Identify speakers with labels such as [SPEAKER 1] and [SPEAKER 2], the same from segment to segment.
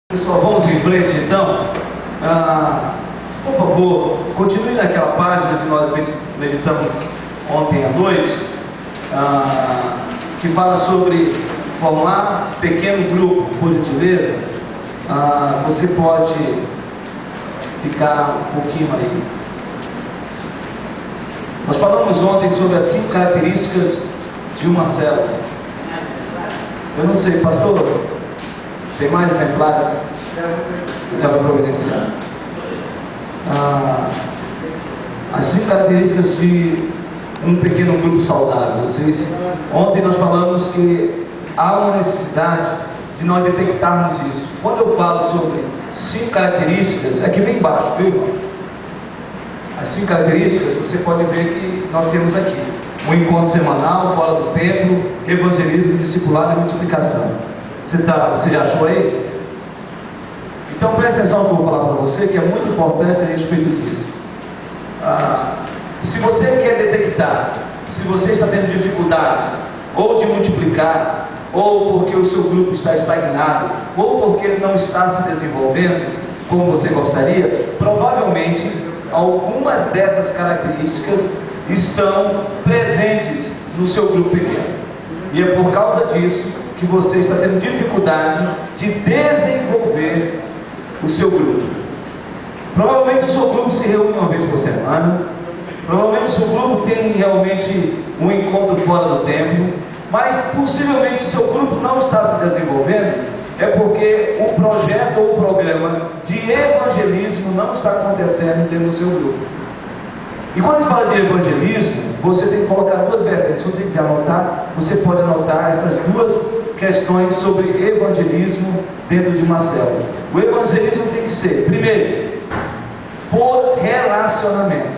[SPEAKER 1] Pessoal, vamos em frente então. Por favor, continue naquela página que nós meditamos ontem à noite, que fala sobre formar pequeno grupo, por gentileza. Você pode ficar um pouquinho aí. Nós falamos ontem sobre as 5 características de uma célula. Eu não sei, pastor, tem mais exemplares? Já vai providenciar. As 5 características de um pequeno grupo saudável. Ontem nós falamos que há uma necessidade de nós detectarmos isso. Quando eu falo sobre 5 características, é aqui bem embaixo, viu, irmão? As 5 características, você pode ver que nós temos aqui um encontro semanal, fora do templo, evangelismo, discipulado e multiplicação. Você já achou aí? Então preste atenção no que eu vou falar para você, que é muito importante a respeito disso. Se você quer detectar se você está tendo dificuldades ou de multiplicar, ou porque o seu grupo está estagnado, ou porque ele não está se desenvolvendo como você gostaria, provavelmente algumas dessas características estão presentes no seu grupo pequeno. E é por causa disso que você está tendo dificuldade de desenvolver o seu grupo. Provavelmente o seu grupo se reúne uma vez por semana, provavelmente o seu grupo tem realmente um encontro fora do templo, mas possivelmente o seu grupo não está se desenvolvendo, é porque o projeto ou o programa de evangelismo não está acontecendo dentro do seu grupo. E quando se fala de evangelismo, você tem que colocar 2 vertentes. Se você quiser anotar, você pode anotar essas 2 questões sobre evangelismo dentro de uma célula. O evangelismo tem que ser, primeiro, por relacionamento.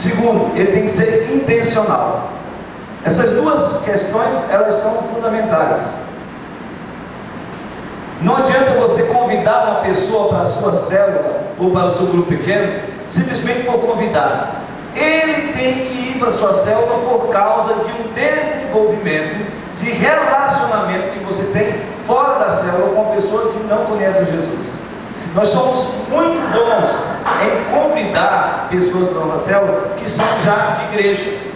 [SPEAKER 1] Segundo, ele tem que ser intencional. Essas 2 questões, elas são fundamentais. Não adianta você convidar uma pessoa para a sua célula ou para o seu grupo pequeno, simplesmente por convidar. Ele tem que ir para a sua célula por causa de um desenvolvimento de relacionamento que você tem fora da célula com pessoas que não conhecem Jesus. Nós somos muito bons em convidar pessoas para a nossa célula que são já de igreja.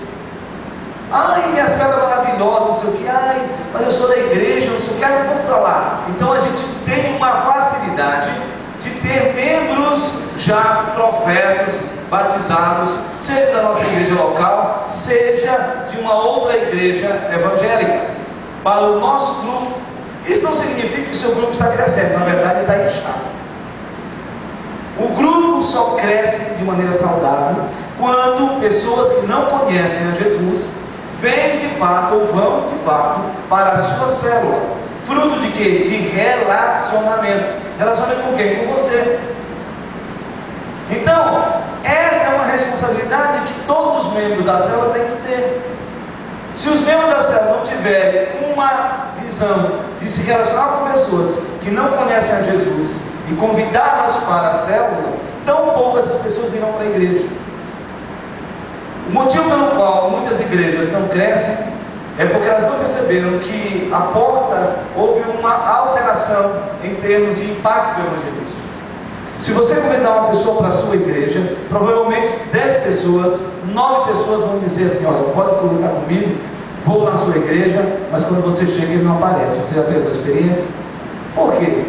[SPEAKER 1] Ai, minha célula é maravilhosa, não sei o que, ai, mas eu sou da igreja, não sei o que, ai, vamos para lá. Então a gente tem uma facilidade de ter membros já professos, batizados, seja da nossa igreja local, seja de uma outra igreja evangélica. Para o nosso grupo, isso não significa que o seu grupo está crescendo, na verdade ele está inchado. O grupo só cresce de maneira saudável quando pessoas que não conhecem a Jesus vêm de fato ou vão de fato para a sua célula. Fruto de quê? De relacionamento. Relacionamento com quem? Com você. Então, essa é uma responsabilidade que todos os membros da célula têm que ter. Se os membros da célula não tiverem uma visão de se relacionar com pessoas que não conhecem a Jesus e convidá-las para a célula, tão poucas pessoas virão para a igreja. O motivo pelo qual muitas igrejas não crescem é porque elas não perceberam que a porta houve uma alteração em termos de impacto do evangelismo. Se você convidar uma pessoa para a sua igreja, provavelmente 10 pessoas, 9 pessoas vão dizer assim: olha, pode convidar comigo, vou na sua igreja, mas quando você chega ele não aparece. Você já teve essa experiência? Por quê?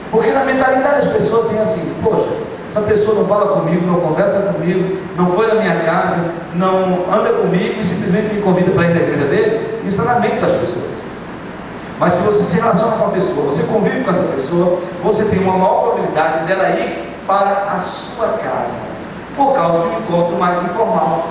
[SPEAKER 1] Porque na mentalidade das pessoas tem assim: poxa, essa pessoa não fala comigo, não conversa comigo, não foi na minha casa, não anda comigo e simplesmente me convida para ir na igreja dele. Isso está na mente das pessoas. Mas se você se relaciona com a pessoa, você convive com essa pessoa, você tem uma maior probabilidade dela ir para a sua casa, por causa de um encontro mais informal.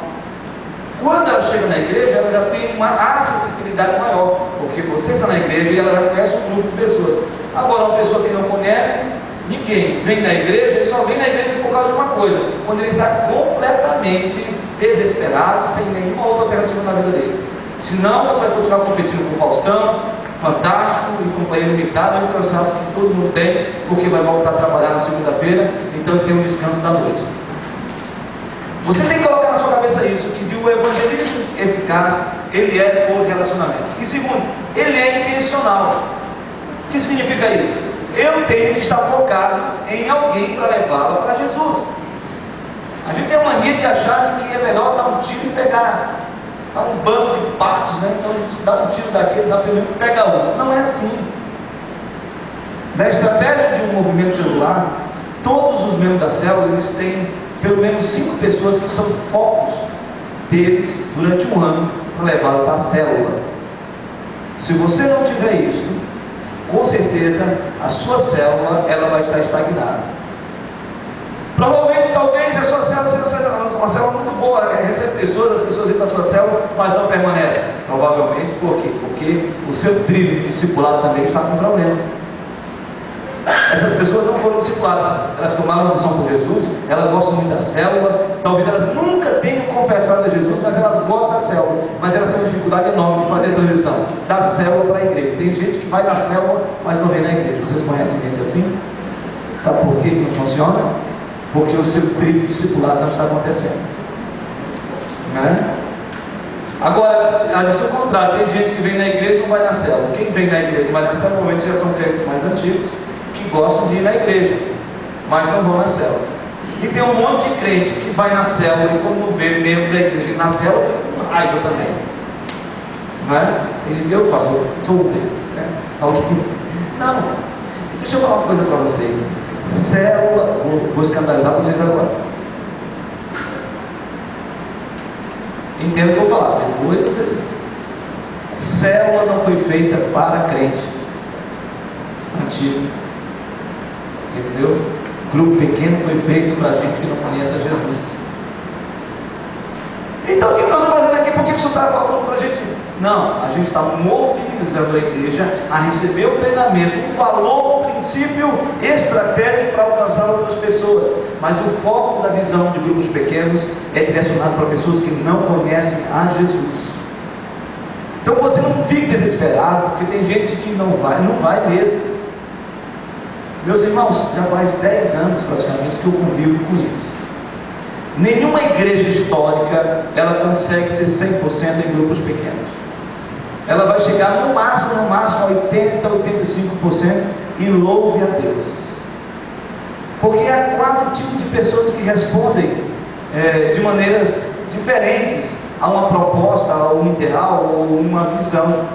[SPEAKER 1] Quando ela chega na igreja, ela já tem uma acessibilidade maior, porque você está na igreja e ela já conhece um grupo de pessoas. Agora, uma pessoa que não conhece ninguém, vem na igreja, ele só vem na igreja por causa de uma coisa: quando ele está completamente desesperado, sem nenhuma outra alternativa na vida dele. Senão, você vai continuar competindo com o Faustão, Fantástico e companheiro limitado, é um cansaço que todo mundo tem, porque vai voltar a trabalhar na segunda-feira, então tem um descanso da noite. Você tem que colocar na sua cabeça isso, que o evangelismo eficaz, ele é por relacionamento. E segundo, ele é intencional. O que significa isso? Eu tenho que estar focado em alguém para levá-la para Jesus. A gente tem a mania de achar que é melhor dar um tiro e pegar, dar um bando de partes, né? Então a gente dá um tiro daquele, dá primeiro e pega outro. Não é assim. Na estratégia de um movimento celular, todos os membros da célula, eles têm pelo menos 5 pessoas que são focos deles durante um ano para levá-lo para a célula. Se você não tiver isso, com certeza a sua célula ela vai estar estagnada. Provavelmente, talvez a sua célula seja uma célula muito boa, recebe pessoas, as pessoas entram na sua célula, mas não permanecem. Provavelmente, por quê? Porque o seu trilho de discipulado também está com problema. Essas pessoas não foram discipuladas, elas tomaram a missão por Jesus, elas gostam muito da célula, talvez elas nunca tenham confessado a Jesus, mas elas gostam da célula, mas elas têm uma dificuldade enorme de fazer a transição da célula para a igreja. Tem gente que vai na célula, mas não vem na igreja. Vocês conhecem gente assim? Sabe por que não funciona? Porque o seu trilho discipulado não está acontecendo. Né? Agora, a lição contrária, tem gente que vem na igreja e não vai na célula. Quem vem na igreja e vai na célula, normalmente já são crentes mais antigos, que gostam de ir na igreja, mas não vão na célula. E tem um monte de crente que vai na célula e quando vê membro da igreja na célula, raiva também. Não é? Ele, eu pastor, sou um deles. Né? Não, deixa eu falar uma coisa para vocês. Célula, vou escandalizar vocês agora. Entendo o que eu vou falar. Depois vocês. Célula não foi feita para crente antigo. Entendeu? Grupo pequeno foi feito para gente que não conhece Jesus. Então o que nós estamos fazendo aqui? Por que isso está falando para a gente? Não, a gente está mobilizando a igreja a receber o treinamento, o valor, o princípio estratégico para alcançar outras pessoas. Mas o foco da visão de grupos pequenos é direcionado para pessoas que não conhecem a Jesus. Então você não fique desesperado, porque tem gente que não vai mesmo. Meus irmãos, já faz 10 anos praticamente que eu convivo com isso. Nenhuma igreja histórica ela consegue ser 100% em grupos pequenos. Ela vai chegar no máximo a 80, 85% e louve a Deus. Porque há 4 tipos de pessoas que respondem de maneiras diferentes a uma proposta, a um ideal ou uma visão.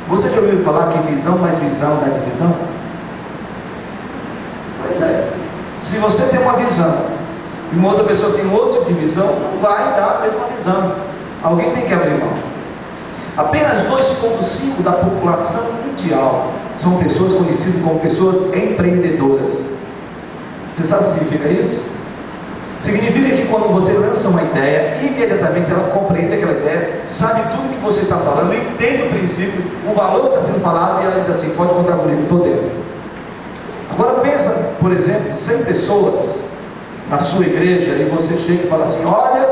[SPEAKER 1] Você já ouviu falar que visão mais visão dá divisão? Pois é. Se você tem uma visão e uma outra pessoa tem outra visão, não vai dar a mesma visão. Alguém tem que abrir mão. Apenas 2,5% da população mundial são pessoas conhecidas como pessoas empreendedoras. Você sabe o que significa isso? Significa que quando você lança uma ideia, imediatamente ela compreende aquela ideia, sabe tudo que você está falando, entende o princípio, o valor que está sendo falado e ela diz assim, pode contar comigo, estou dentro. Agora pensa, por exemplo, 100 pessoas na sua igreja e você chega e fala assim, olha,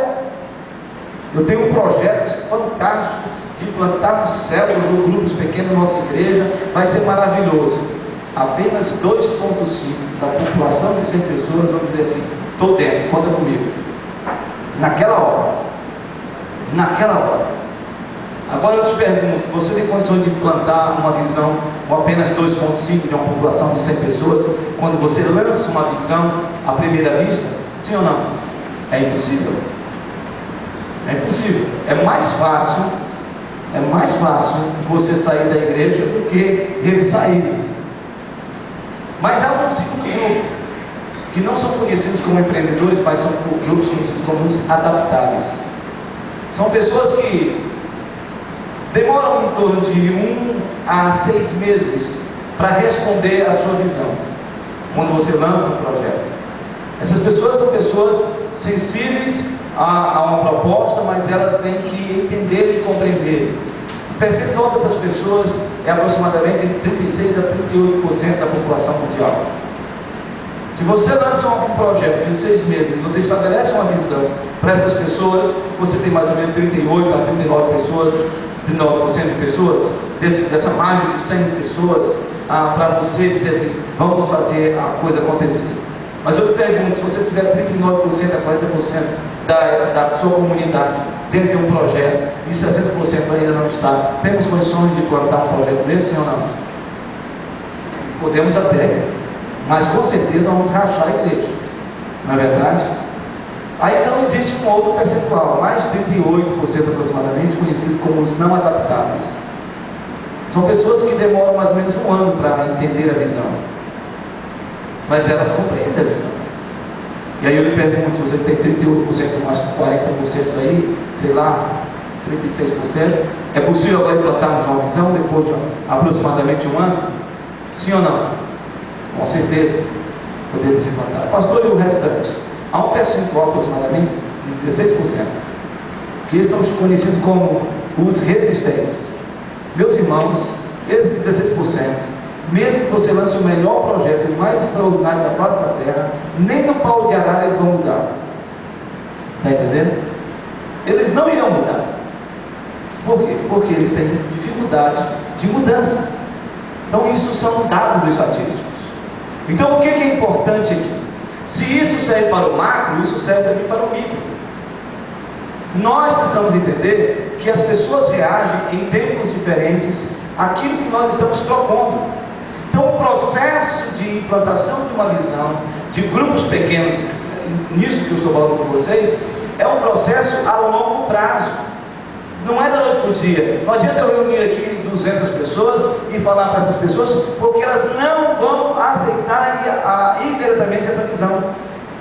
[SPEAKER 1] eu tenho um projeto fantástico de implantarmos células ou grupos pequenos na nossa igreja, vai ser maravilhoso. Apenas 2,5% da população de 100 pessoas vão dizer assim, estou dentro, conta comigo. Naquela hora. Agora eu te pergunto, você tem condições de implantar uma visão com apenas 2,5% de uma população de 100 pessoas, quando você lança uma visão à primeira vista? Sim ou não? É impossível. É impossível. É mais fácil você sair da igreja do que ele sair. Mas há um segundo grupo, que não são conhecidos como empreendedores, mas são grupos conhecidos como adaptáveis. São pessoas que demoram em torno de 1 a 6 meses para responder à sua visão, quando você lança um projeto. Essas pessoas são pessoas sensíveis a uma proposta, mas elas têm que entender e compreender. O percentual dessas pessoas é aproximadamente entre 36% a 38% da população mundial. Se você lança um projeto de 6 meses, você estabelece uma visão para essas pessoas, você tem mais ou menos 38% a 39% pessoas, 39% de pessoas, dessa margem de 100 pessoas, para você dizer assim, vamos fazer a coisa acontecer. Mas eu te pergunto, se você tiver 39% a 40% da sua comunidade dentro de um projeto e 60% ainda não está, temos condições de plantar um projeto desse, sim ou não? Podemos até, mas com certeza vamos rachar a igreja, não é verdade? Aí então existe um outro percentual, mais de 38% aproximadamente, conhecido como os não adaptáveis. São pessoas que demoram mais ou menos um ano para entender a visão, mas elas compreendem a visão. E aí eu lhe pergunto, se você tem 38% mais que 40% aí, sei lá, 36%, é possível agora implantarmos uma visão depois de aproximadamente um ano? Sim ou não? Com certeza podemos implantar. Pastor, e o restante? Há um percentual aproximadamente de 16%, que são conhecidos como os resistentes. Meus irmãos, esses 16%, mesmo que você lance o melhor projeto, o mais extraordinário da face da terra, nem no pau de arara eles vão mudar. Está entendendo? Eles não irão mudar. Por quê? Porque eles têm dificuldade de mudança. Então isso são dados estatísticos. Então o que é importante aqui? Se isso serve para o macro, isso serve também para o micro. Nós precisamos entender que as pessoas reagem em tempos diferentes àquilo que nós estamos propondo. Então o processo de implantação de uma visão, de grupos pequenos, nisso que eu estou falando com vocês, é um processo a longo prazo. Não é da noite para o dia. Não adianta eu reunir aqui 200 pessoas e falar para essas pessoas, porque elas não vão aceitar imediatamente essa visão,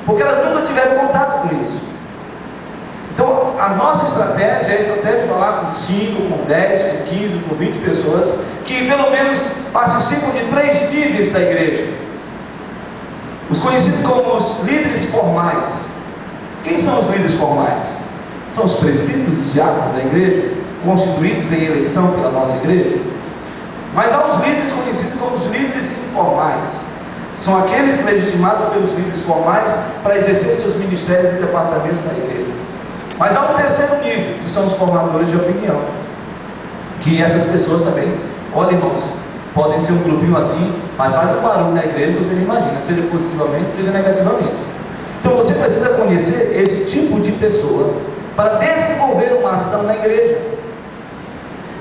[SPEAKER 1] porque elas nunca tiveram contato com isso. Então, a nossa estratégia é a estratégia de falar com 5, com 10, com 15, com 20 pessoas, que pelo menos participam de 3 níveis da igreja. Os conhecidos como os líderes formais. Quem são os líderes formais? São os presbíteros e diáconos da igreja, constituídos em eleição pela nossa igreja. Mas há os líderes conhecidos como os líderes informais. São aqueles legitimados pelos líderes formais para exercer seus ministérios e departamentos da igreja. Mas há um terceiro nível, que são os formadores de opinião. Que essas pessoas também, olha irmãos, podem ser um grupinho assim, mas faz um barulho na igreja que você não imagina, seja positivamente, seja negativamente. Então você precisa conhecer esse tipo de pessoa para desenvolver uma ação na igreja.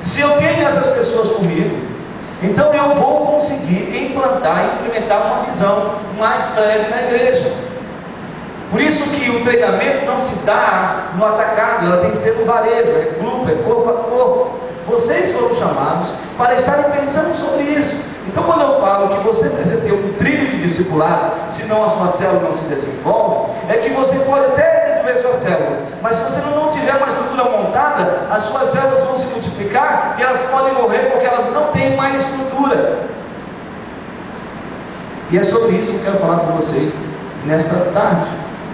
[SPEAKER 1] Se eu tenho essas pessoas comigo, então eu vou conseguir implantar e implementar uma visão mais leve na igreja. Por isso que o treinamento não se dá no atacado, ela tem que ser no varejo, é grupo, é corpo a corpo. Vocês foram chamados para estarem pensando sobre isso. Então quando eu falo que você precisa ter um trilho de discipulado, senão a sua célula não se desenvolve, é que você pode até desenvolver sua célula, mas se você não tiver uma estrutura montada, as suas células vão se multiplicar e elas podem morrer porque elas não têm mais estrutura. E é sobre isso que eu quero falar com vocês nesta tarde.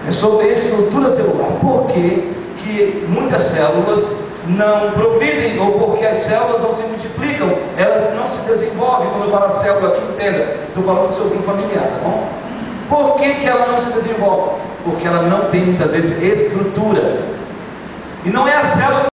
[SPEAKER 1] É sobre a estrutura celular. Por que muitas células não progridem, ou porque as células não se multiplicam, elas não se desenvolvem? Quando eu falo célula aqui, entenda, estou falando do seu grupo familiar, tá bom? Por que ela não se desenvolve? Porque ela não tem muitas vezes estrutura. E não é a célula